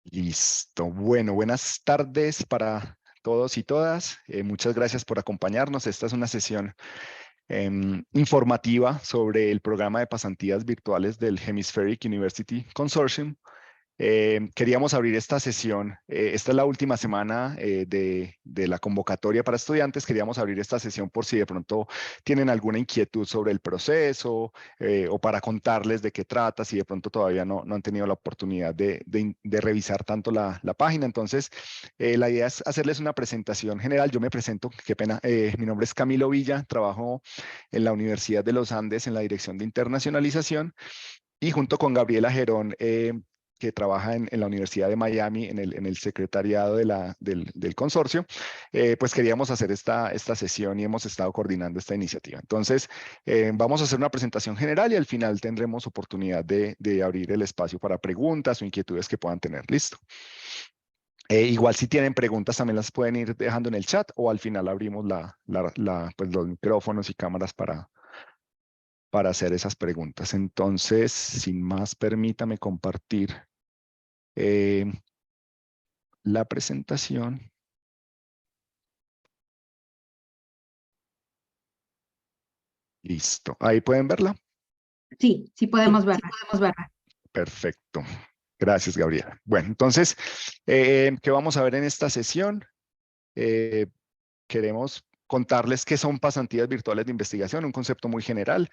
Listo. Bueno, buenas tardes para todos y todas. Muchas gracias por acompañarnos. Esta es una sesión informativa sobre el programa de pasantías virtuales del Hemispheric University Consortium. Queríamos abrir esta sesión. Esta es la última semana de la convocatoria para estudiantes. Queríamos abrir esta sesión por si de pronto tienen alguna inquietud sobre el proceso o para contarles de qué trata, si de pronto todavía no han tenido la oportunidad de revisar tanto la página. Entonces, la idea es hacerles una presentación general. Yo me presento, qué pena. Mi nombre es Camilo Villa, trabajo en la Universidad de los Andes en la Dirección de Internacionalización y junto con Gabriela Gerón, que trabaja en la Universidad de Miami, en el secretariado del consorcio, pues queríamos hacer esta sesión y hemos estado coordinando esta iniciativa. Entonces, vamos a hacer una presentación general y al final tendremos oportunidad de abrir el espacio para preguntas o inquietudes que puedan tener. Listo. Igual si tienen preguntas también las pueden ir dejando en el chat o al final abrimos pues los micrófonos y cámaras para hacer esas preguntas. Entonces, sin más, permítame compartir eh, la presentación. Listo. Ahí pueden verla. Sí, podemos verla. Perfecto. Gracias, Gabriela. Bueno, entonces, ¿qué vamos a ver en esta sesión? Queremos contarles qué son pasantías virtuales de investigación, un concepto muy general.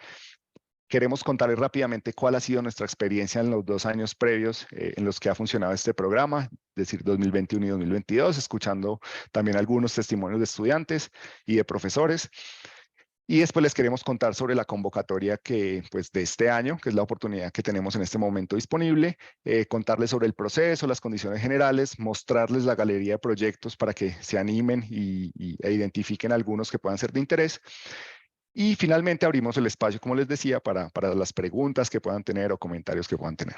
Queremos contarles rápidamente cuál ha sido nuestra experiencia en los 2 años previos en los que ha funcionado este programa, es decir, 2021 y 2022, escuchando también algunos testimonios de estudiantes y de profesores. Y después les queremos contar sobre la convocatoria pues, de este año, que es la oportunidad que tenemos en este momento disponible, contarles sobre el proceso, las condiciones generales, mostrarles la galería de proyectos para que se animen e identifiquen algunos que puedan ser de interés. Y finalmente abrimos el espacio, como les decía, para las preguntas que puedan tener o comentarios que puedan tener.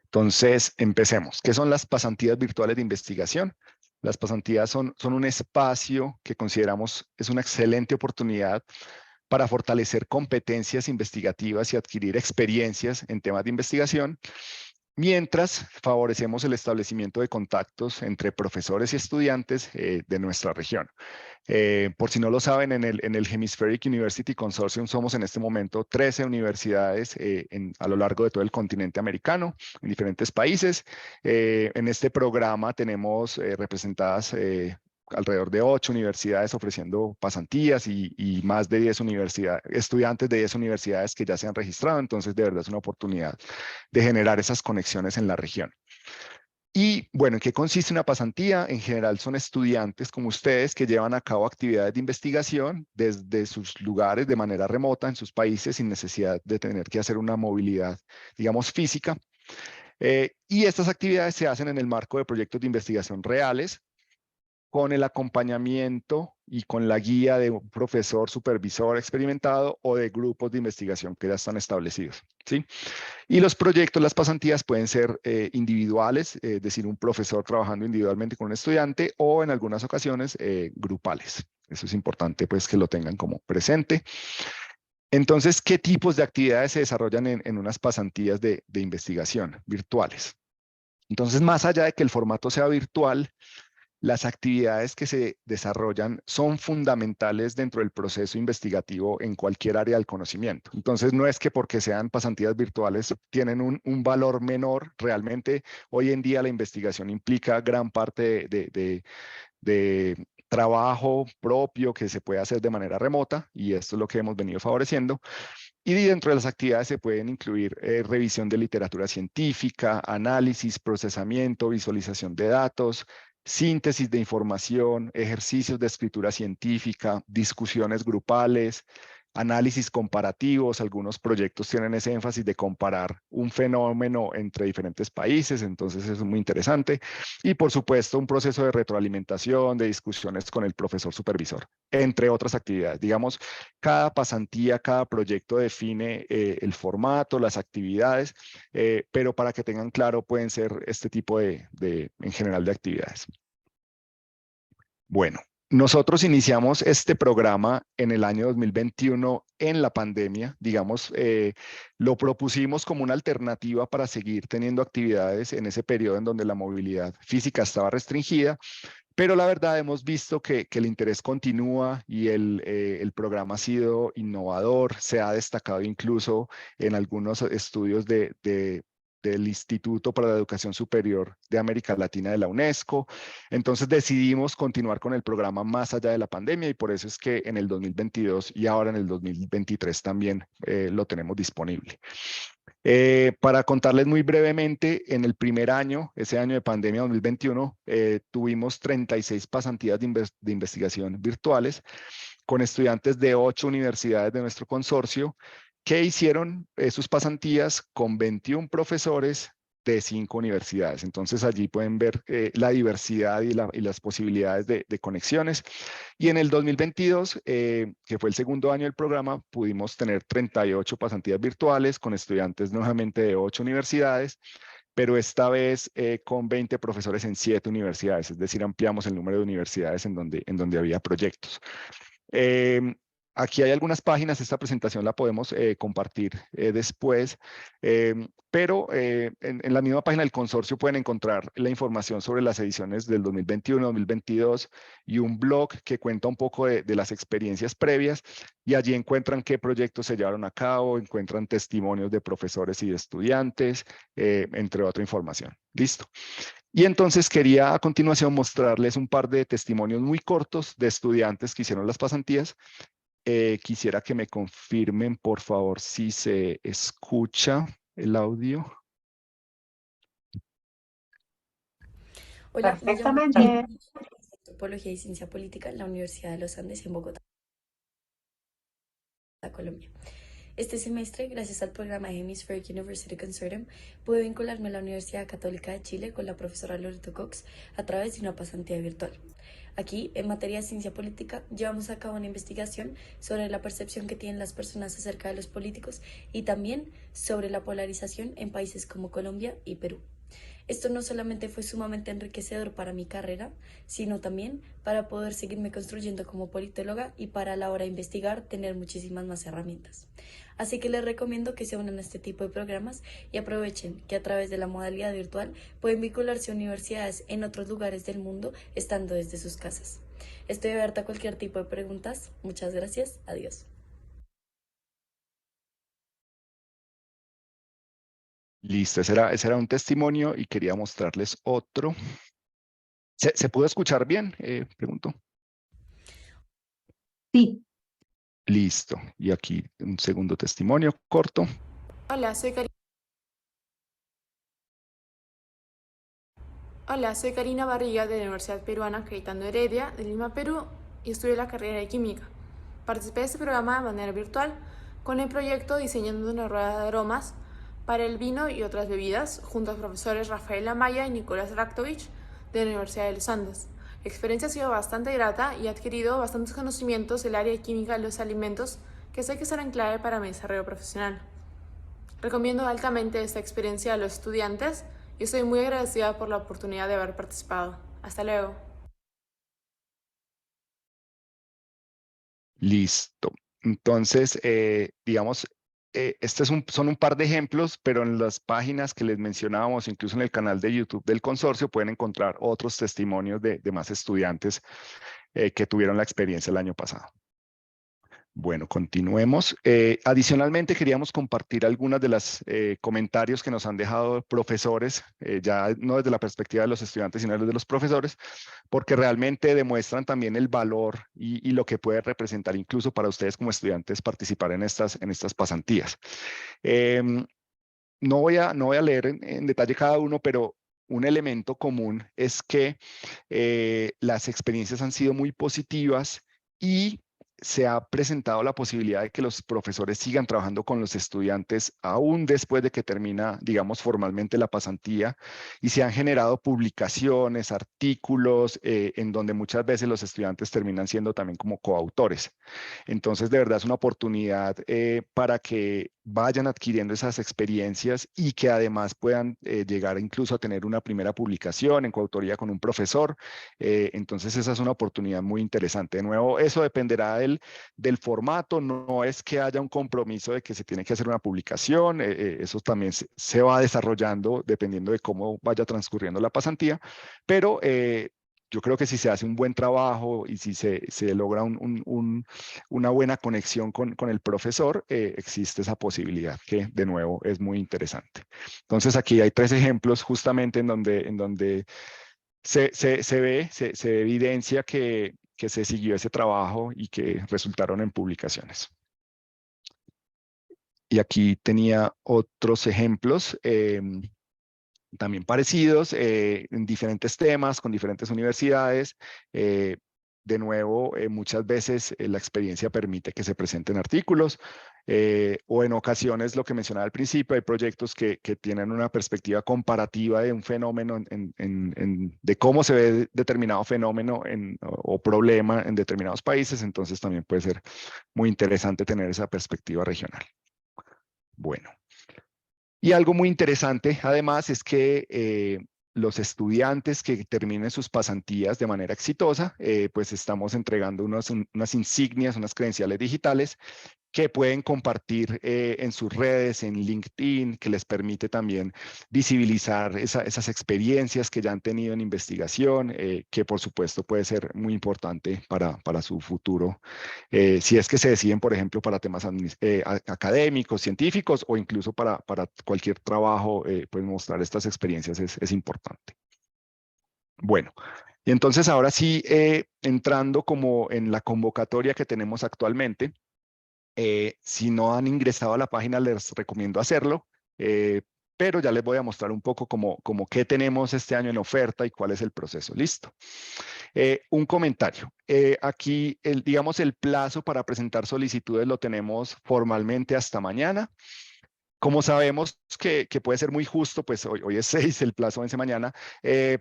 Entonces, empecemos. ¿Qué son las pasantías virtuales de investigación? Las pasantías son un espacio que consideramos es una excelente oportunidad para fortalecer competencias investigativas y adquirir experiencias en temas de investigación, mientras favorecemos el establecimiento de contactos entre profesores y estudiantes de nuestra región. Por si no lo saben, en el Hemispheric University Consortium somos en este momento 13 universidades a lo largo de todo el continente americano, en diferentes países. En este programa tenemos representadas alrededor de 8 universidades ofreciendo pasantías y más de 10 estudiantes de 10 universidades que ya se han registrado. Entonces, de verdad es una oportunidad de generar esas conexiones en la región. Y bueno, ¿en qué consiste una pasantía? En general son estudiantes como ustedes que llevan a cabo actividades de investigación desde sus lugares de manera remota en sus países sin necesidad de tener que hacer una movilidad, digamos, física. Y estas actividades se hacen en el marco de proyectos de investigación reales con el acompañamiento y con la guía de un profesor, supervisor experimentado o de grupos de investigación que ya están establecidos, ¿sí? Y los proyectos, las pasantías pueden ser individuales, es decir, un profesor trabajando individualmente con un estudiante o en algunas ocasiones grupales. Eso es importante pues que lo tengan como presente. Entonces, ¿qué tipos de actividades se desarrollan en unas pasantías de investigación virtuales? Entonces, más allá de que el formato sea virtual, las actividades que se desarrollan son fundamentales dentro del proceso investigativo en cualquier área del conocimiento. Entonces, no es que porque sean pasantías virtuales tienen un valor menor. Realmente, hoy en día la investigación implica gran parte de trabajo propio que se puede hacer de manera remota y esto es lo que hemos venido favoreciendo. Y dentro de las actividades se pueden incluir revisión de literatura científica, análisis, procesamiento, visualización de datos, síntesis de información, ejercicios de escritura científica, discusiones grupales, análisis comparativos. Algunos proyectos tienen ese énfasis de comparar un fenómeno entre diferentes países, entonces eso es muy interesante. Y por supuesto, un proceso de retroalimentación, de discusiones con el profesor supervisor, entre otras actividades. Digamos, cada pasantía, cada proyecto define el formato, las actividades, pero para que tengan claro pueden ser este tipo en general de actividades. Bueno, Nosotros iniciamos este programa en el año 2021 en la pandemia, digamos, lo propusimos como una alternativa para seguir teniendo actividades en ese periodo en donde la movilidad física estaba restringida, pero la verdad hemos visto que el interés continúa y el programa ha sido innovador, se ha destacado incluso en algunos estudios del Instituto para la Educación Superior de América Latina de la UNESCO. Entonces decidimos continuar con el programa más allá de la pandemia y por eso es que en el 2022 y ahora en el 2023 también lo tenemos disponible. Para contarles muy brevemente, en el primer año, ese año de pandemia 2021, tuvimos 36 pasantías de investigación virtuales con estudiantes de 8 universidades de nuestro consorcio que hicieron sus pasantías con 21 profesores de 5 universidades. Entonces allí pueden ver la diversidad y las posibilidades de conexiones. Y en el 2022, que fue el segundo año del programa, pudimos tener 38 pasantías virtuales con estudiantes nuevamente de 8 universidades, pero esta vez con 20 profesores en 7 universidades, es decir, ampliamos el número de universidades en donde había proyectos. Eh, Aquí hay algunas páginas, esta presentación la podemos compartir después, pero en la misma página del consorcio pueden encontrar la información sobre las ediciones del 2021, 2022 y un blog que cuenta un poco de las experiencias previas y allí encuentran qué proyectos se llevaron a cabo, encuentran testimonios de profesores y de estudiantes, entre otra información. Listo. Y entonces quería a continuación mostrarles un par de testimonios muy cortos de estudiantes que hicieron las pasantías. Quisiera que me confirmen, por favor, si se escucha el audio. Hola, me llamo Perfectamente. Antropología y Ciencia Política en la Universidad de los Andes en Bogotá, Colombia. Este semestre, gracias al programa Hemispheric University Consortium, pude vincularme a la Universidad Católica de Chile con la profesora Loreto Cox a través de una pasantía virtual. Aquí, en materia de ciencia política, llevamos a cabo una investigación sobre la percepción que tienen las personas acerca de los políticos y también sobre la polarización en países como Colombia y Perú. Esto no solamente fue sumamente enriquecedor para mi carrera, sino también para poder seguirme construyendo como politóloga y para a la hora de investigar tener muchísimas más herramientas. Así que les recomiendo que se unan a este tipo de programas y aprovechen que a través de la modalidad virtual pueden vincularse a universidades en otros lugares del mundo estando desde sus casas. Estoy abierta a cualquier tipo de preguntas. Muchas gracias. Adiós. Listo, ese era un testimonio y quería mostrarles otro. ¿Se pudo escuchar bien? Pregunto. Sí. Listo. Y aquí un segundo testimonio corto. Hola, soy Karina Barriga de la Universidad Peruana Cayetano Heredia de Lima, Perú, y estudio la carrera de Química. Participé de este programa de manera virtual con el proyecto Diseñando una rueda de aromas para el vino y otras bebidas junto a los profesores Rafael Amaya y Nicolás Raktovich de la Universidad de los Andes. La experiencia ha sido bastante grata y he adquirido bastantes conocimientos del área de química de los alimentos que sé que serán clave para mi desarrollo profesional. Recomiendo altamente esta experiencia a los estudiantes y estoy muy agradecida por la oportunidad de haber participado. Hasta luego. Listo. Entonces, digamos, son un par de ejemplos, pero en las páginas que les mencionábamos, incluso en el canal de YouTube del consorcio, pueden encontrar otros testimonios de más estudiantes que tuvieron la experiencia el año pasado. Bueno, continuemos. Adicionalmente, queríamos compartir algunas de los comentarios que nos han dejado profesores, ya no desde la perspectiva de los estudiantes, sino desde los profesores, porque realmente demuestran también el valor y lo que puede representar incluso para ustedes como estudiantes participar en estas pasantías. No voy a leer en detalle cada uno, pero un elemento común es que las experiencias han sido muy positivas y se ha presentado la posibilidad de que los profesores sigan trabajando con los estudiantes aún después de que termina, digamos, formalmente la pasantía, y se han generado publicaciones, artículos, en donde muchas veces los estudiantes terminan siendo también como coautores. Entonces, de verdad es una oportunidad para que vayan adquiriendo esas experiencias y que además puedan llegar incluso a tener una primera publicación en coautoría con un profesor. Entonces esa es una oportunidad muy interesante. De nuevo, eso dependerá del formato, no es que haya un compromiso de que se tiene que hacer una publicación, eso también se va desarrollando dependiendo de cómo vaya transcurriendo la pasantía, pero yo creo que si se hace un buen trabajo y si se logra una buena conexión con el profesor, existe esa posibilidad que de nuevo es muy interesante. Entonces aquí hay 3 ejemplos justamente en donde se evidencia que se siguió ese trabajo y que resultaron en publicaciones. Y aquí tenía otros ejemplos también parecidos en diferentes temas, con diferentes universidades. De nuevo, muchas veces la experiencia permite que se presenten artículos o en ocasiones, lo que mencionaba al principio, hay proyectos que tienen una perspectiva comparativa de un fenómeno, de cómo se ve determinado fenómeno o problema en determinados países, entonces también puede ser muy interesante tener esa perspectiva regional. Bueno. Y algo muy interesante, además, es que los estudiantes que terminen sus pasantías de manera exitosa, pues estamos entregando unas insignias, unas credenciales digitales que pueden compartir en sus redes, en LinkedIn, que les permite también visibilizar esas experiencias que ya han tenido en investigación, que por supuesto puede ser muy importante para su futuro, si es que se deciden, por ejemplo, para temas académicos, científicos o incluso para cualquier trabajo, pues mostrar estas experiencias es importante. Bueno, y entonces ahora sí, entrando como en la convocatoria que tenemos actualmente, si no han ingresado a la página, les recomiendo hacerlo, pero ya les voy a mostrar un poco como qué tenemos este año en oferta y cuál es el proceso. Listo. Un comentario. Aquí, digamos, el plazo para presentar solicitudes lo tenemos formalmente hasta mañana. Como sabemos que puede ser muy justo, pues hoy es 6, el plazo vence mañana,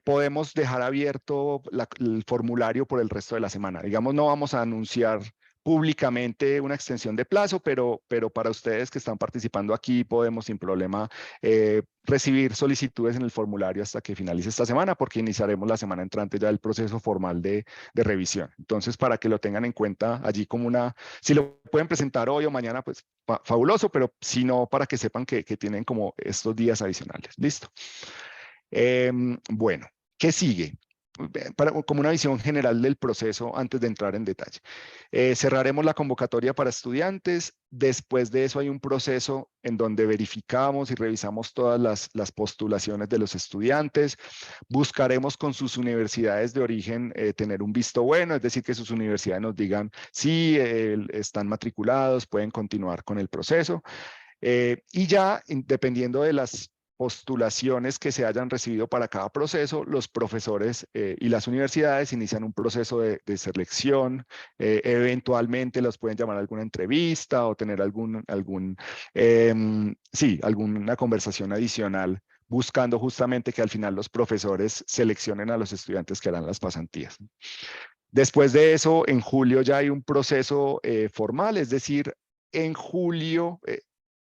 podemos dejar abierto el formulario por el resto de la semana. Digamos, no vamos a anunciar públicamente una extensión de plazo, pero para ustedes que están participando aquí podemos sin problema recibir solicitudes en el formulario hasta que finalice esta semana, porque iniciaremos la semana entrante ya el proceso formal de revisión. Entonces, para que lo tengan en cuenta allí como si lo pueden presentar hoy o mañana, pues fabuloso, pero si no, para que sepan que tienen como estos días adicionales. Listo. Bueno, ¿qué sigue? Como una visión general del proceso antes de entrar en detalle. Cerraremos la convocatoria para estudiantes. Después de eso hay un proceso en donde verificamos y revisamos todas las postulaciones de los estudiantes. Buscaremos con sus universidades de origen tener un visto bueno, es decir, que sus universidades nos digan si están matriculados, pueden continuar con el proceso. Y ya, dependiendo de las postulaciones que se hayan recibido para cada proceso, los profesores y las universidades inician un proceso de selección, eventualmente los pueden llamar a alguna entrevista o tener alguna conversación adicional, buscando justamente que al final los profesores seleccionen a los estudiantes que harán las pasantías. Después de eso, en julio ya hay un proceso formal, es decir, en julio,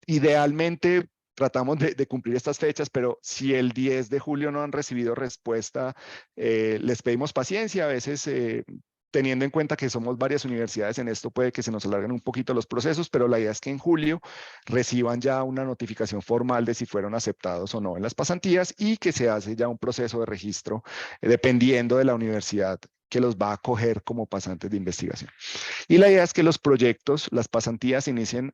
idealmente tratamos de cumplir estas fechas, pero si el 10 de julio no han recibido respuesta, les pedimos paciencia. A veces, teniendo en cuenta que somos varias universidades en esto, puede que se nos alarguen un poquito los procesos, pero la idea es que en julio reciban ya una notificación formal de si fueron aceptados o no en las pasantías y que se hace ya un proceso de registro, dependiendo de la universidad que los va a acoger como pasantes de investigación. Y la idea es que los proyectos, las pasantías inicien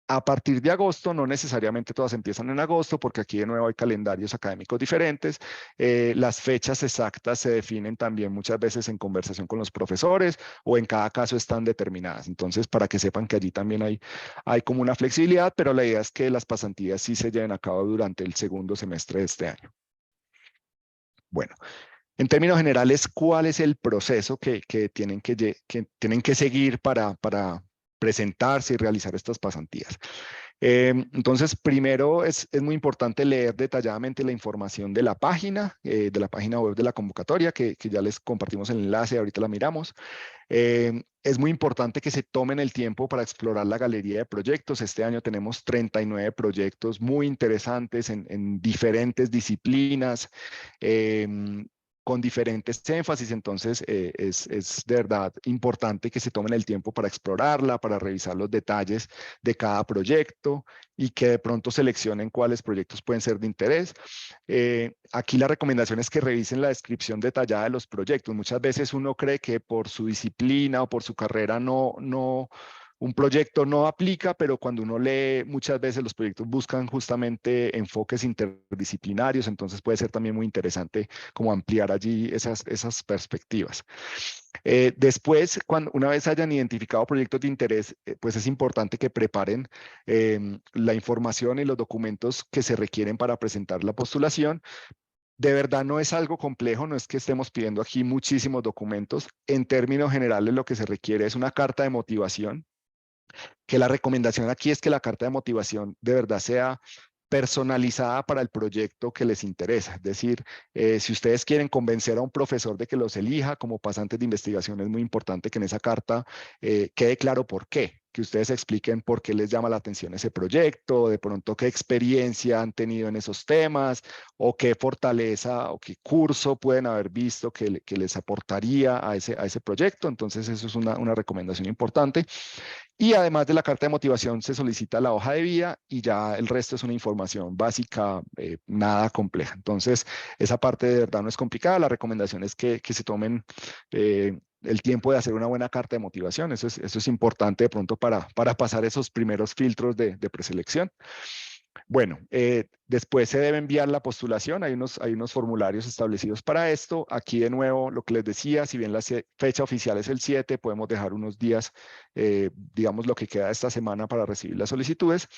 a partir de agosto. No necesariamente todas empiezan en agosto, porque aquí de nuevo hay calendarios académicos diferentes. Las fechas exactas se definen también muchas veces en conversación con los profesores o en cada caso están determinadas. Entonces, para que sepan que allí también hay como una flexibilidad, pero la idea es que las pasantías sí se lleven a cabo durante el segundo semestre de este año. Bueno, en términos generales, ¿cuál es el proceso que tienen que seguir para presentarse y realizar estas pasantías? Entonces, primero es muy importante leer detalladamente la información de la página web de la convocatoria, que ya les compartimos el enlace, ahorita la miramos. Es muy importante que se tomen el tiempo para explorar la galería de proyectos. Este año tenemos 39 proyectos muy interesantes en diferentes disciplinas, con diferentes énfasis. Entonces, es de verdad importante que se tomen el tiempo para explorarla, para revisar los detalles de cada proyecto y que de pronto seleccionen cuáles proyectos pueden ser de interés. Aquí la recomendación es que revisen la descripción detallada de los proyectos. Muchas veces uno cree que por su disciplina o por su carrera un proyecto no aplica, pero cuando uno lee, muchas veces los proyectos buscan justamente enfoques interdisciplinarios, entonces puede ser también muy interesante como ampliar allí esas perspectivas. Después, una vez hayan identificado proyectos de interés, pues es importante que preparen la información y los documentos que se requieren para presentar la postulación. De verdad no es algo complejo, no es que estemos pidiendo aquí muchísimos documentos. En términos generales, lo que se requiere es una carta de motivación, que la recomendación aquí es que la carta de motivación de verdad sea personalizada para el proyecto que les interesa. Es decir, si ustedes quieren convencer a un profesor de que los elija como pasantes de investigación, es muy importante que en esa carta quede claro por qué, que ustedes expliquen por qué les llama la atención ese proyecto, de pronto qué experiencia han tenido en esos temas, o qué fortaleza o qué curso pueden haber visto que les aportaría a ese proyecto. Entonces, eso es una recomendación importante. Y además de la carta de motivación se solicita la hoja de vida y ya el resto es una información básica, nada compleja. Entonces, esa parte de verdad no es complicada. La recomendación es que se tomen el tiempo de hacer una buena carta de motivación. Eso es importante de pronto para pasar esos primeros filtros de preselección. Bueno, después se debe enviar la postulación, hay unos formularios establecidos para esto. Aquí de nuevo, lo que les decía, si bien la fecha oficial es el 7, podemos dejar unos días, digamos lo que queda de esta semana para recibir las solicitudes.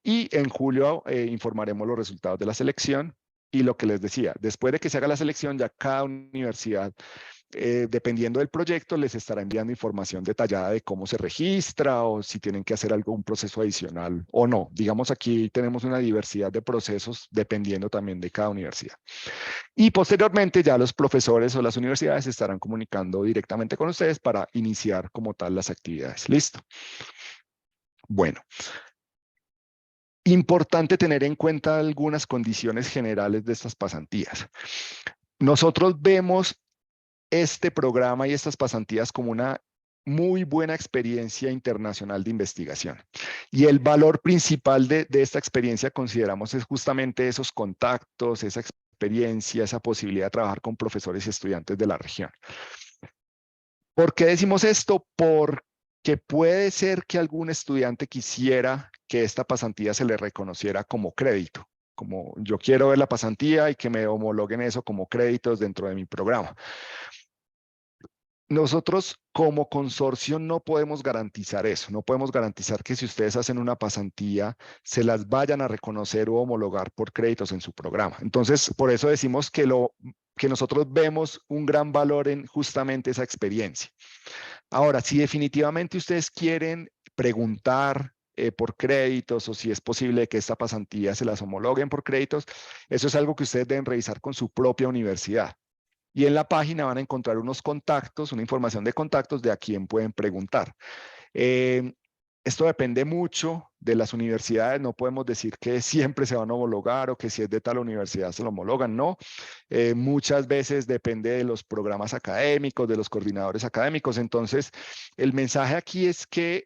Y en julio informaremos los resultados de la selección. Y lo que les decía, después de que se haga la selección, ya cada universidad, dependiendo del proyecto, les estará enviando información detallada de cómo se registra o si tienen que hacer algún proceso adicional o no. Digamos, aquí tenemos una diversidad de procesos dependiendo también de cada universidad. Y posteriormente ya los profesores o las universidades estarán comunicando directamente con ustedes para iniciar como tal las actividades. ¿Listo? Bueno. Importante tener en cuenta algunas condiciones generales de estas pasantías. Nosotros vemos este programa y estas pasantías como una muy buena experiencia internacional de investigación. Y el valor principal de esta experiencia, consideramos, es justamente esos contactos, esa experiencia, esa posibilidad de trabajar con profesores y estudiantes de la región. ¿Por qué decimos esto? Porque puede ser que algún estudiante quisiera que esta pasantía se le reconociera como crédito. Como yo quiero ver la pasantía y que me homologuen eso como créditos dentro de mi programa. Nosotros como consorcio no podemos garantizar eso, no podemos garantizar que si ustedes hacen una pasantía se las vayan a reconocer o homologar por créditos en su programa. Entonces, por eso decimos que nosotros vemos un gran valor en justamente esa experiencia. Ahora, si definitivamente ustedes quieren preguntar por créditos o si es posible que esta pasantía se las homologuen por créditos, eso es algo que ustedes deben revisar con su propia universidad. Y en la página van a encontrar unos contactos, una información de contactos de a quién pueden preguntar. Esto depende mucho de las universidades, no podemos decir que siempre se van a homologar o que si es de tal universidad se lo homologan, no. Muchas veces depende de los programas académicos, de los coordinadores académicos. Entonces, el mensaje aquí es que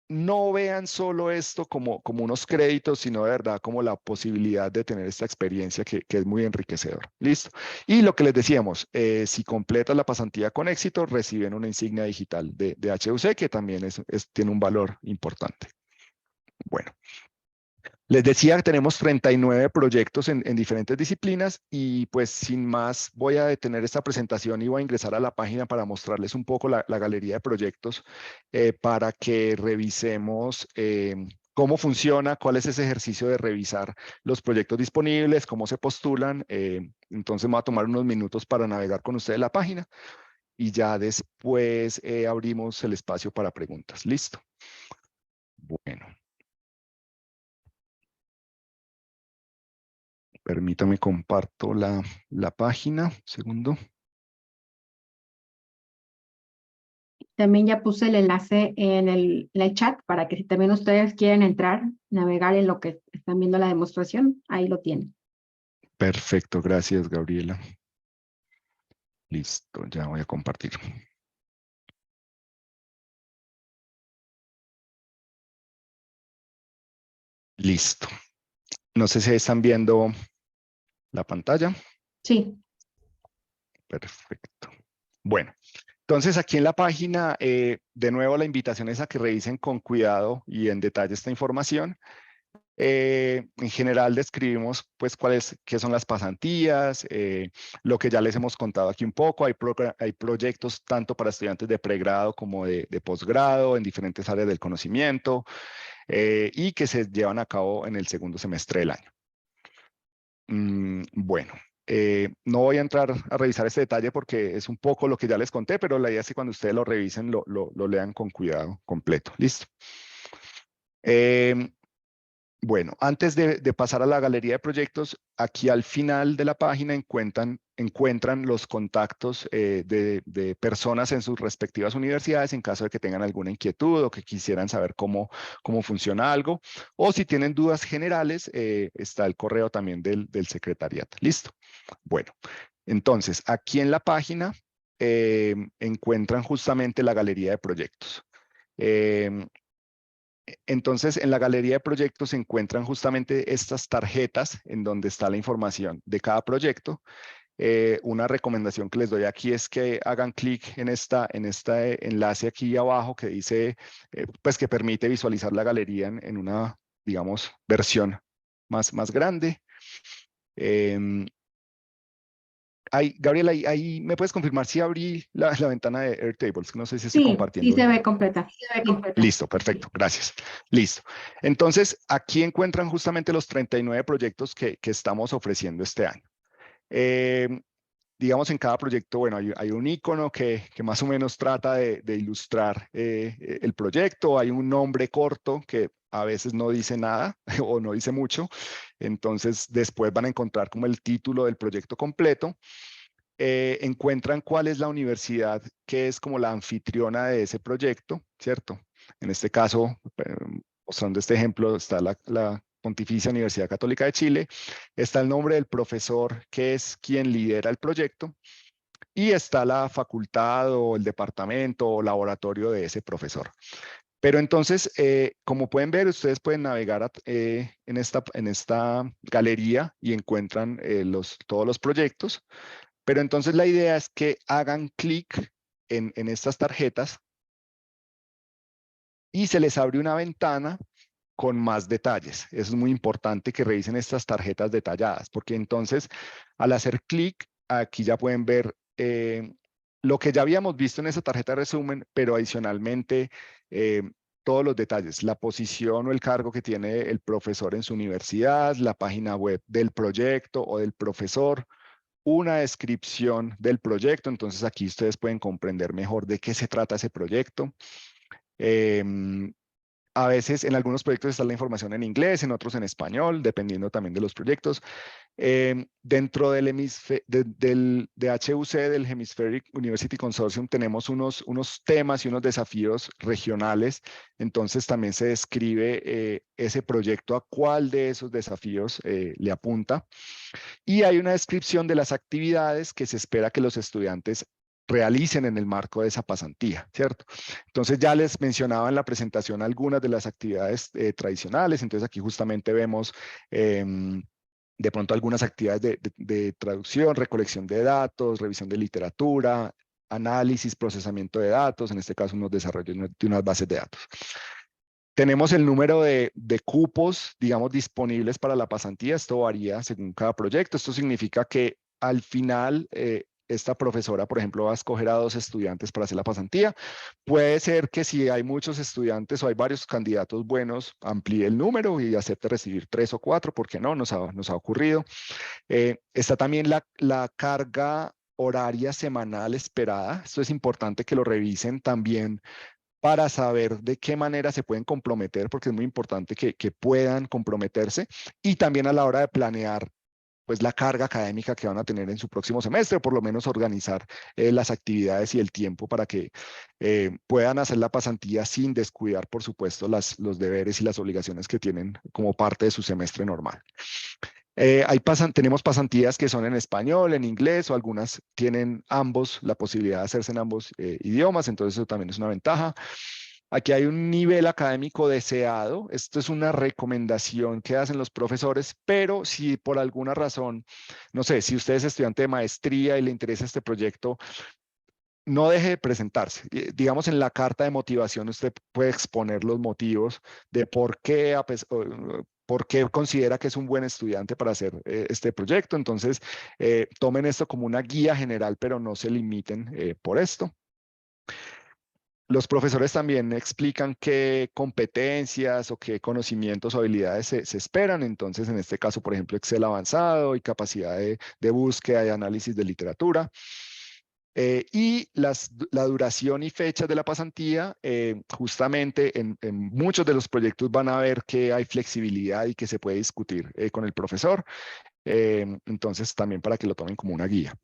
no vean solo esto como unos créditos, sino de verdad como la posibilidad de tener esta experiencia que es muy enriquecedora. ¿Listo? Y lo que les decíamos, si completas la pasantía con éxito, reciben una insignia digital de HUC, que también tiene un valor importante. Bueno. Les decía que tenemos 39 proyectos en diferentes disciplinas y pues sin más voy a detener esta presentación y voy a ingresar a la página para mostrarles un poco la galería de proyectos para que revisemos cómo funciona, cuál es ese ejercicio de revisar los proyectos disponibles, cómo se postulan. Entonces me voy a tomar unos minutos para navegar con ustedes la página y ya después abrimos el espacio para preguntas. ¿Listo? Bueno. Permítame, comparto la página. Segundo. También ya puse el enlace en el chat para que si también ustedes quieren entrar, navegar en lo que están viendo la demostración, ahí lo tienen. Perfecto, gracias, Gabriela. Listo, ya voy a compartir. Listo. No sé si están viendo la pantalla. Sí. Perfecto. Bueno, entonces aquí en la página, de nuevo la invitación es a que revisen con cuidado y en detalle esta información. En general describimos pues qué son las pasantías, lo que ya les hemos contado aquí un poco. Hay proyectos tanto para estudiantes de pregrado como de posgrado en diferentes áreas del conocimiento y que se llevan a cabo en el segundo semestre del año. Bueno, no voy a entrar a revisar este detalle porque es un poco lo que ya les conté, pero la idea es que cuando ustedes lo revisen lo lean con cuidado completo. ¿Listo? Bueno, antes de pasar a la galería de proyectos, aquí al final de la página encuentran los contactos de personas en sus respectivas universidades en caso de que tengan alguna inquietud o que quisieran saber cómo funciona algo. O si tienen dudas generales, está el correo también del secretariado. ¿Listo? Bueno, entonces aquí en la página encuentran justamente la galería de proyectos. Entonces, en la galería de proyectos se encuentran justamente estas tarjetas en donde está la información de cada proyecto. Una recomendación que les doy aquí es que hagan clic en este enlace aquí abajo que dice, pues que permite visualizar la galería en una, digamos, versión más grande. Gabriela, ahí me puedes confirmar si abrí la ventana de Airtables. No sé si estoy Sí, sí compartiendo. se ve completa. Listo, perfecto, gracias. Listo. Entonces, aquí encuentran justamente los 39 proyectos que estamos ofreciendo este año. Digamos, en cada proyecto, bueno, hay un icono que más o menos trata de ilustrar el proyecto. Hay un nombre corto que a veces no dice nada o no dice mucho. Entonces, después van a encontrar como el título del proyecto completo. Encuentran cuál es la universidad que es como la anfitriona de ese proyecto, ¿cierto? En este caso, mostrando este ejemplo, está la Pontificia Universidad Católica de Chile, está el nombre del profesor que es quien lidera el proyecto y está la facultad o el departamento o laboratorio de ese profesor. Pero entonces, como pueden ver, ustedes pueden navegar en esta galería y encuentran todos los proyectos. Pero entonces la idea es que hagan clic en estas tarjetas y se les abre una ventana con más detalles. Es muy importante que revisen estas tarjetas detalladas, porque entonces al hacer clic, aquí ya pueden ver lo que ya habíamos visto en esa tarjeta de resumen, pero adicionalmente todos los detalles, la posición o el cargo que tiene el profesor en su universidad, la página web del proyecto o del profesor, una descripción del proyecto. Entonces aquí ustedes pueden comprender mejor de qué se trata ese proyecto. A veces en algunos proyectos está la información en inglés, en otros en español, dependiendo también de los proyectos. Dentro del de HUC, del Hemispheric University Consortium, tenemos unos temas y unos desafíos regionales. Entonces también se describe ese proyecto a cuál de esos desafíos le apunta. Y hay una descripción de las actividades que se espera que los estudiantes realicen en el marco de esa pasantía, ¿cierto? Entonces ya les mencionaba en la presentación algunas de las actividades tradicionales. Entonces aquí justamente vemos de pronto algunas actividades de traducción, recolección de datos, revisión de literatura, análisis, procesamiento de datos, en este caso unos desarrollos de unas bases de datos. Tenemos el número de cupos, digamos, disponibles para la pasantía. Esto varía según cada proyecto. Esto significa que al final esta profesora, por ejemplo, va a escoger a 2 estudiantes para hacer la pasantía. Puede ser que si hay muchos estudiantes o hay varios candidatos buenos, amplíe el número y acepte recibir 3 o 4, porque no, nos ha ocurrido. Está también la carga horaria semanal esperada. Esto es importante que lo revisen también para saber de qué manera se pueden comprometer, porque es muy importante que puedan comprometerse, y también a la hora de planear pues la carga académica que van a tener en su próximo semestre, o por lo menos organizar las actividades y el tiempo para que puedan hacer la pasantía sin descuidar, por supuesto, los deberes y las obligaciones que tienen como parte de su semestre normal. Tenemos pasantías que son en español, en inglés, o algunas tienen ambos, la posibilidad de hacerse en ambos idiomas, entonces eso también es una ventaja. Aquí hay un nivel académico deseado. Esto es una recomendación que hacen los profesores, pero si por alguna razón, no sé, si usted es estudiante de maestría y le interesa este proyecto, no deje de presentarse. Digamos, en la carta de motivación usted puede exponer los motivos de por qué considera que es un buen estudiante para hacer este proyecto. Entonces, tomen esto como una guía general, pero no se limiten por esto. Los profesores también explican qué competencias o qué conocimientos o habilidades se esperan. Entonces, en este caso, por ejemplo, Excel avanzado y capacidad de búsqueda y análisis de literatura. Y la duración y fechas de la pasantía, justamente en muchos de los proyectos van a ver que hay flexibilidad y que se puede discutir con el profesor. Entonces, también para que lo tomen como una guía.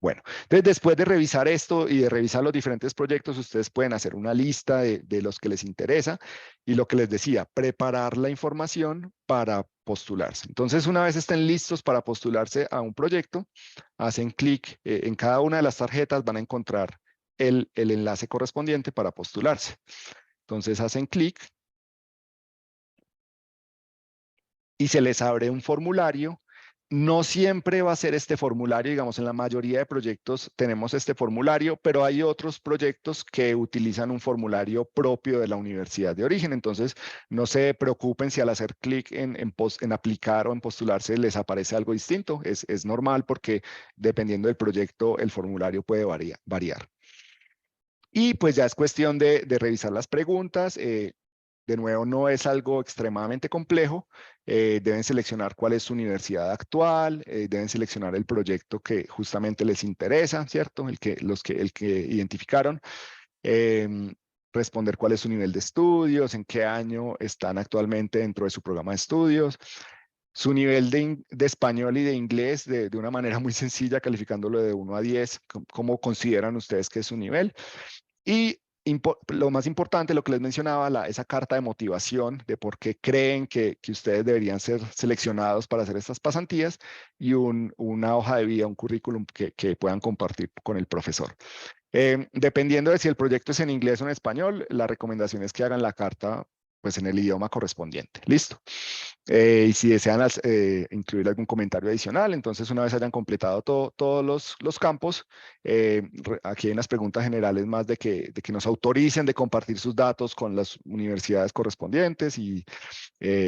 Bueno, entonces después de revisar esto y de revisar los diferentes proyectos, ustedes pueden hacer una lista de los que les interesa y lo que les decía, preparar la información para postularse. Entonces, una vez estén listos para postularse a un proyecto, hacen clic en cada una de las tarjetas, van a encontrar el enlace correspondiente para postularse. Entonces, hacen clic y se les abre un formulario. No siempre va a ser este formulario, digamos, en la mayoría de proyectos tenemos este formulario, pero hay otros proyectos que utilizan un formulario propio de la universidad de origen. Entonces, no se preocupen si al hacer clic en aplicar o en postularse les aparece algo distinto. Es normal porque dependiendo del proyecto, el formulario puede variar. Y pues ya es cuestión de revisar las preguntas. De nuevo, no es algo extremadamente complejo. Deben seleccionar cuál es su universidad actual, deben seleccionar el proyecto que justamente les interesa, ¿cierto? El que identificaron. Responder cuál es su nivel de estudios, en qué año están actualmente dentro de su programa de estudios, su nivel de español y de inglés de una manera muy sencilla, calificándolo de 1 a 10, cómo consideran ustedes que es su nivel. Y lo más importante, lo que les mencionaba, esa carta de motivación de por qué creen que ustedes deberían ser seleccionados para hacer estas pasantías y una hoja de vida, un currículum que puedan compartir con el profesor. Dependiendo de si el proyecto es en inglés o en español, la recomendación es que hagan la carta pues en el idioma correspondiente. Listo. Y si desean incluir algún comentario adicional, entonces una vez hayan completado todos los campos, aquí hay unas preguntas generales más de que nos autoricen de compartir sus datos con las universidades correspondientes y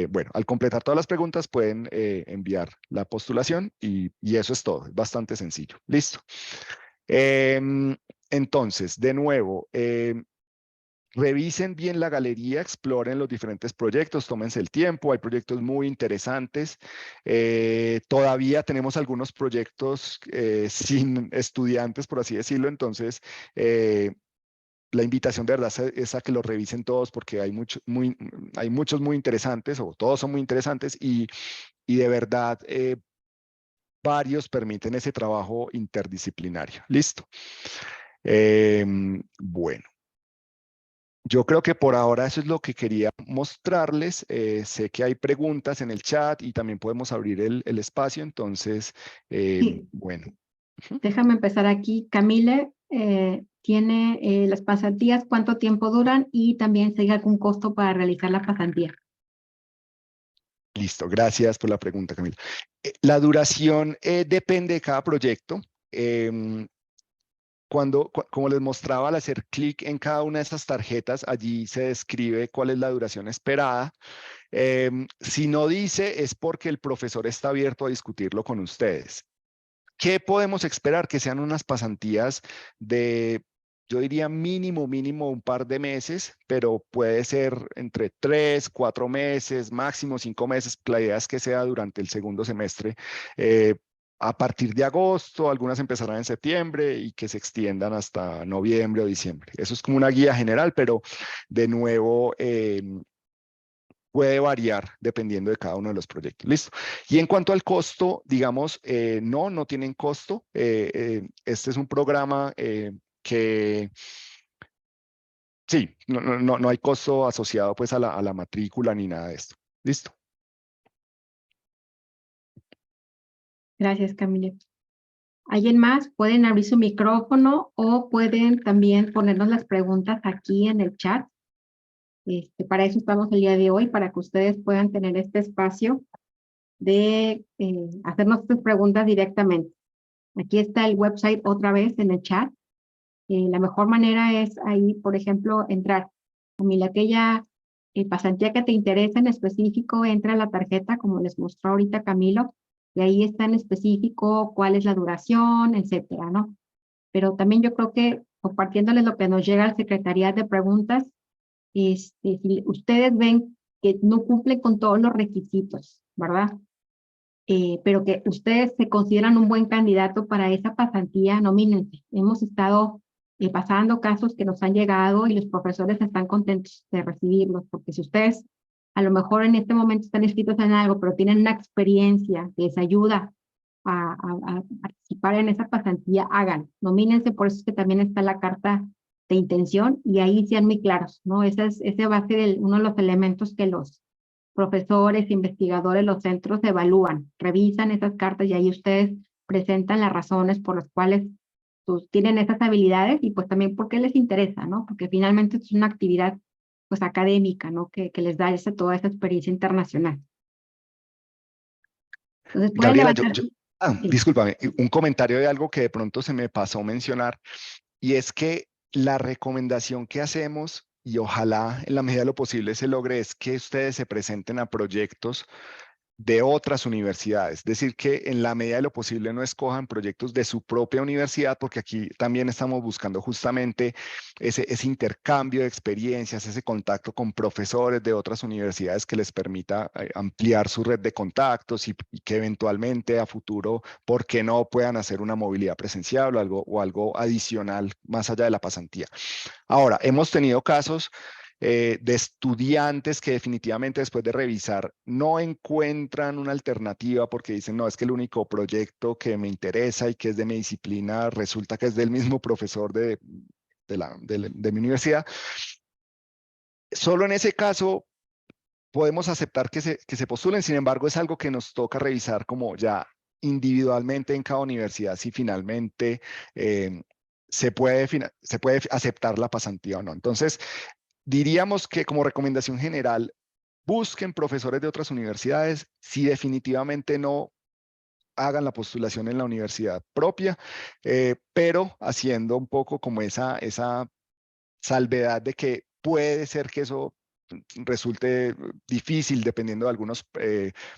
bueno, al completar todas las preguntas pueden enviar la postulación y eso es todo, es bastante sencillo. Listo. Entonces, de nuevo, revisen bien la galería, exploren los diferentes proyectos, tómense el tiempo, hay proyectos muy interesantes. Todavía tenemos algunos proyectos sin estudiantes, por así decirlo, entonces la invitación de verdad es a que los revisen todos porque hay muchos muy interesantes, o todos son muy interesantes y de verdad varios permiten ese trabajo interdisciplinario. Listo. Bueno. Yo creo que por ahora eso es lo que quería mostrarles. Sé que hay preguntas en el chat y también podemos abrir el espacio, entonces, Sí. bueno. Déjame empezar aquí. Camille tiene las pasantías, ¿cuánto tiempo duran? Y también si hay algún costo para realizar la pasantía. Listo, gracias por la pregunta, Camila. La duración depende de cada proyecto. Como les mostraba, al hacer clic en cada una de esas tarjetas, allí se describe cuál es la duración esperada. Si no dice, es porque el profesor está abierto a discutirlo con ustedes. ¿Qué podemos esperar? Que sean unas pasantías de, yo diría mínimo un par de meses, pero puede ser entre 3, 4 meses, máximo 5 meses. La idea es que sea durante el segundo semestre. A partir de agosto, algunas empezarán en septiembre y que se extiendan hasta noviembre o diciembre. Eso es como una guía general, pero de nuevo, puede variar dependiendo de cada uno de los proyectos. Listo. Y en cuanto al costo, digamos, no tienen costo. Este es un programa que sí, no hay costo asociado pues a la matrícula ni nada de esto. Listo. Gracias, Camille. ¿Alguien más? Pueden abrir su micrófono o pueden también ponernos las preguntas aquí en el chat. Para eso estamos el día de hoy, para que ustedes puedan tener este espacio de hacernos estas preguntas directamente. Aquí está el website otra vez en el chat. La mejor manera es ahí, por ejemplo, entrar. Camila, aquella pasantía que te interesa en específico, entra a la tarjeta, como les mostró ahorita Camilo, y ahí está en específico cuál es la duración, etcétera, ¿no? Pero también yo creo que compartiéndoles lo que nos llega al Secretariado de Preguntas, si ustedes ven que no cumplen con todos los requisitos, ¿verdad? Pero que ustedes se consideran un buen candidato para esa pasantía, nomínense. Hemos estado pasando casos que nos han llegado y los profesores están contentos de recibirlos, porque si ustedes a lo mejor en este momento están inscritos en algo, pero tienen una experiencia que les ayuda a participar en esa pasantía, hagan, nomínense. Por eso es que también está la carta de intención y ahí sean muy claros, ¿no? Ese va a ser uno de los elementos que los profesores, investigadores, los centros evalúan, revisan esas cartas y ahí ustedes presentan las razones por las cuales pues, tienen esas habilidades y pues también por qué les interesa, ¿no? Porque finalmente es una actividad pues académica, ¿no? Que les da toda esa experiencia internacional. Entonces pueden Gabriela, levantar. Sí. discúlpame, un comentario de algo que de pronto se me pasó mencionar, y es que la recomendación que hacemos, y ojalá en la medida de lo posible se logre, es que ustedes se presenten a proyectos de otras universidades. Es decir, que en la medida de lo posible no escojan proyectos de su propia universidad, porque aquí también estamos buscando justamente ese intercambio de experiencias, ese contacto con profesores de otras universidades que les permita ampliar su red de contactos y que eventualmente a futuro, ¿por qué no puedan hacer una movilidad presencial o algo adicional más allá de la pasantía? Ahora, hemos tenido casos de estudiantes que definitivamente después de revisar no encuentran una alternativa porque dicen, no, es que el único proyecto que me interesa y que es de mi disciplina resulta que es del mismo profesor de mi universidad. Solo en ese caso podemos aceptar que se postulen, sin embargo es algo que nos toca revisar como ya individualmente en cada universidad si finalmente se puede aceptar la pasantía o no. Entonces, diríamos que como recomendación general, busquen profesores de otras universidades. Si definitivamente no, hagan la postulación en la universidad propia, pero haciendo un poco como esa salvedad de que puede ser que eso resulte difícil dependiendo de algunos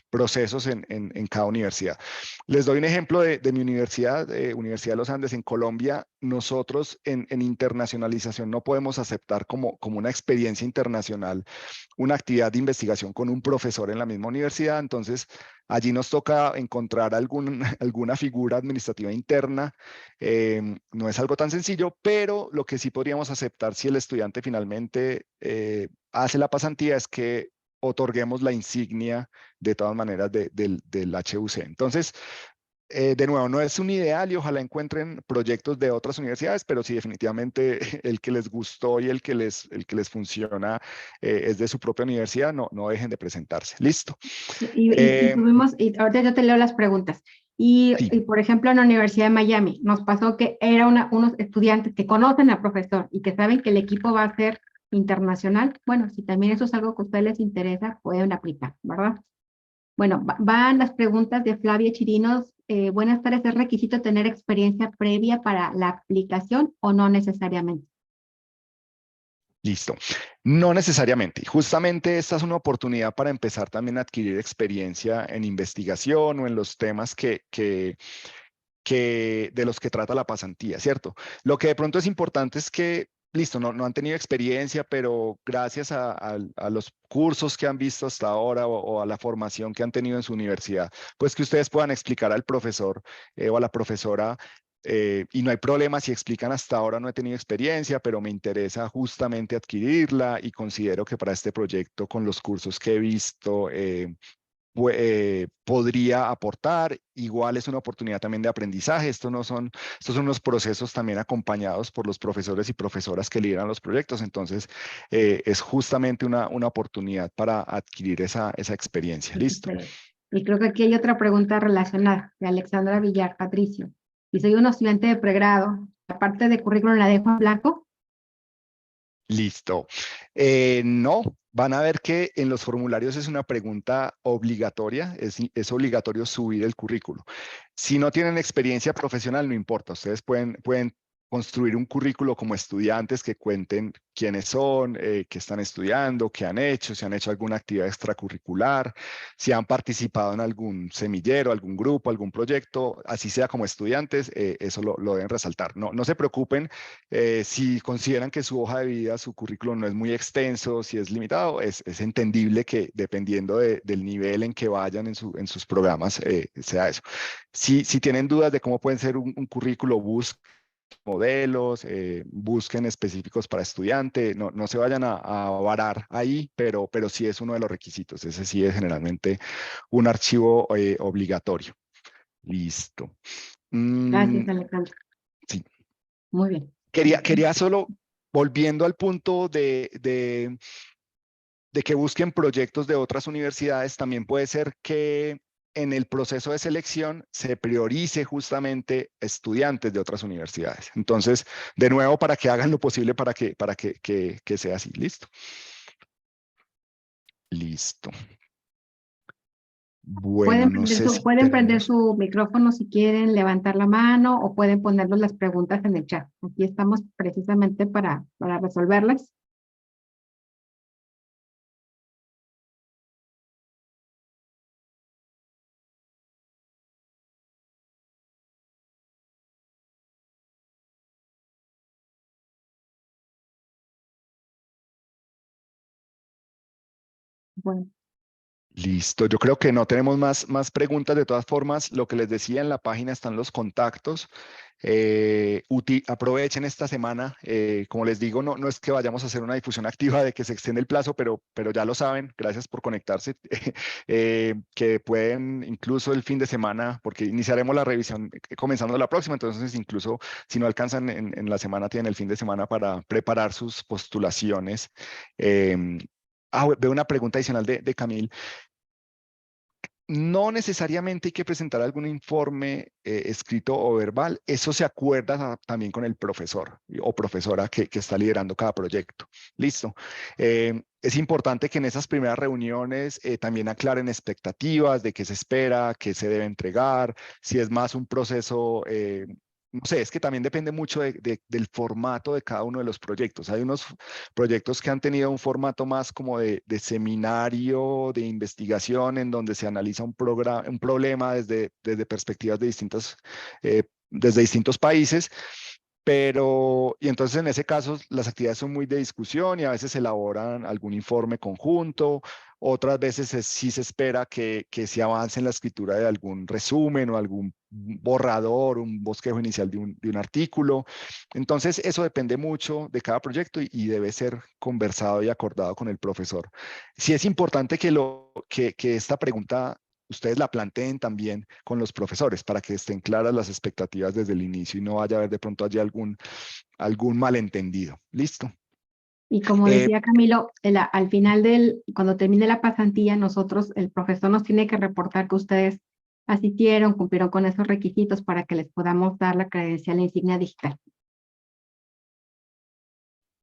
procesos en cada universidad. Les doy un ejemplo de mi universidad, Universidad de los Andes en Colombia. Nosotros en internacionalización no podemos aceptar como una experiencia internacional una actividad de investigación con un profesor en la misma universidad. Entonces, allí nos toca encontrar alguna figura administrativa interna. No es algo tan sencillo, pero lo que sí podríamos aceptar si el estudiante finalmente hace la pasantía es que otorguemos la insignia de todas maneras del HUC. Entonces, de nuevo, no es un ideal y ojalá encuentren proyectos de otras universidades, pero sí definitivamente el que les gustó y el que les funciona es de su propia universidad, no dejen de presentarse. Listo. Y ahorita yo te leo las preguntas. Y por ejemplo, en la Universidad de Miami nos pasó que era unos estudiantes que conocen al profesor y que saben que el equipo va a ser internacional. Bueno, si también eso es algo que a ustedes les interesa, pueden aplicar, ¿verdad? Bueno, van las preguntas de Flavia Chirinos. Buenas tardes, ¿es requisito tener experiencia previa para la aplicación o no necesariamente? Listo. No necesariamente. Justamente esta es una oportunidad para empezar también a adquirir experiencia en investigación o en los temas de los que trata la pasantía, ¿cierto? Lo que de pronto es importante es que, listo, no han tenido experiencia, pero gracias a los cursos que han visto hasta ahora o a la formación que han tenido en su universidad, pues que ustedes puedan explicar al profesor o a la profesora y no hay problema si explican hasta ahora no he tenido experiencia, pero me interesa justamente adquirirla y considero que para este proyecto con los cursos que he visto podría aportar. Igual es una oportunidad también de aprendizaje. Estos son unos procesos también acompañados por los profesores y profesoras que lideran los proyectos. Entonces, es justamente una oportunidad para adquirir esa experiencia. Listo. Y creo que aquí hay otra pregunta relacionada de Alexandra Villar Patricio. Y soy un estudiante de pregrado. La parte de currículum la dejo en blanco. Listo. No, van a ver que en los formularios es una pregunta obligatoria, es obligatorio subir el currículo. Si no tienen experiencia profesional, no importa, ustedes pueden construir un currículo como estudiantes que cuenten quiénes son, qué están estudiando, qué han hecho, si han hecho alguna actividad extracurricular, si han participado en algún semillero, algún grupo, algún proyecto, así sea como estudiantes, eso lo deben resaltar. No se preocupen si consideran que su hoja de vida, su currículum no es muy extenso, si es limitado, es entendible que dependiendo del nivel en que vayan en sus programas, sea eso. Si tienen dudas de cómo pueden ser un currículo, busquen modelos, busquen específicos para estudiante, no se vayan a varar ahí, pero sí es uno de los requisitos. Ese sí es generalmente un archivo obligatorio. Listo. Gracias, Alejandro. Sí. Muy bien. Quería solo, volviendo al punto de que busquen proyectos de otras universidades, también puede ser que en el proceso de selección se priorice justamente estudiantes de otras universidades. Entonces, de nuevo, para que hagan lo posible para que sea así. Listo. Listo. Bueno, no sé si pueden prender tenemos... su micrófono si quieren, levantar la mano o pueden ponernos las preguntas en el chat. Aquí estamos precisamente para resolverlas. Bueno. Listo, yo creo que no tenemos más preguntas. De todas formas, lo que les decía, en la página están los contactos. Aprovechen esta semana. Como les digo, no es que vayamos a hacer una difusión activa de que se extiende el plazo, pero ya lo saben. Gracias por conectarse. Que pueden incluso el fin de semana, porque iniciaremos la revisión comenzando la próxima. Entonces, incluso si no alcanzan en la semana, tienen el fin de semana para preparar sus postulaciones. Veo una pregunta adicional de Camil. No necesariamente hay que presentar algún informe escrito o verbal. Eso se acuerda también con el profesor o profesora que está liderando cada proyecto. Listo. Es importante que en esas primeras reuniones también aclaren expectativas de qué se espera, qué se debe entregar, si es más un proceso... no sé, es que también depende mucho del formato de cada uno de los proyectos. Hay unos proyectos que han tenido un formato más como de seminario, de investigación, en donde se analiza un problema desde perspectivas desde distintos países. Y entonces en ese caso las actividades son muy de discusión y a veces se elaboran algún informe conjunto, otras veces sí se espera que se avance en la escritura de algún resumen o algún borrador, un bosquejo inicial de un artículo. Entonces eso depende mucho de cada proyecto y debe ser conversado y acordado con el profesor. Sí es importante que esta pregunta ustedes la planteen también con los profesores para que estén claras las expectativas desde el inicio y no vaya a haber de pronto allí algún malentendido. ¿Listo? Y como decía Camilo, al final cuando termine la pasantía, el profesor nos tiene que reportar que ustedes asistieron, cumplieron con esos requisitos para que les podamos dar la credencial insignia digital.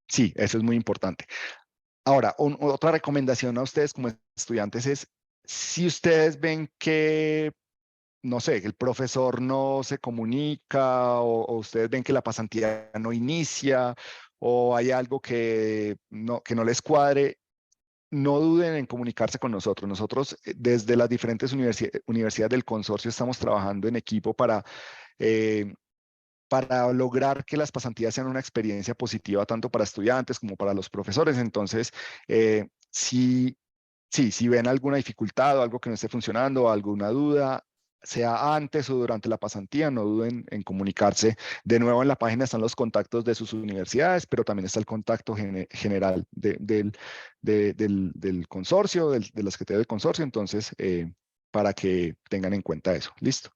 Sí, eso es muy importante. Ahora, otra recomendación a ustedes como estudiantes es, si ustedes ven que, no sé, que el profesor no se comunica o ustedes ven que la pasantía no inicia o hay algo que no les cuadre, no duden en comunicarse con nosotros. Nosotros desde las diferentes universidades del consorcio estamos trabajando en equipo para lograr que las pasantías sean una experiencia positiva tanto para estudiantes como para los profesores. Entonces, si ven alguna dificultad o algo que no esté funcionando o alguna duda, sea antes o durante la pasantía, no duden en comunicarse. De nuevo, en la página están los contactos de sus universidades, pero también está el contacto general del consorcio, de la Secretaría del Consorcio, entonces, para que tengan en cuenta eso. ¿Listo?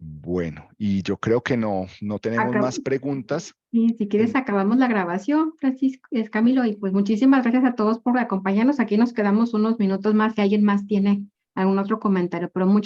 Bueno, y yo creo que no tenemos más preguntas. Sí, si quieres acabamos la grabación, Francisco, Camilo, y pues muchísimas gracias a todos por acompañarnos. Aquí nos quedamos unos minutos más si alguien más tiene algún otro comentario, pero muchas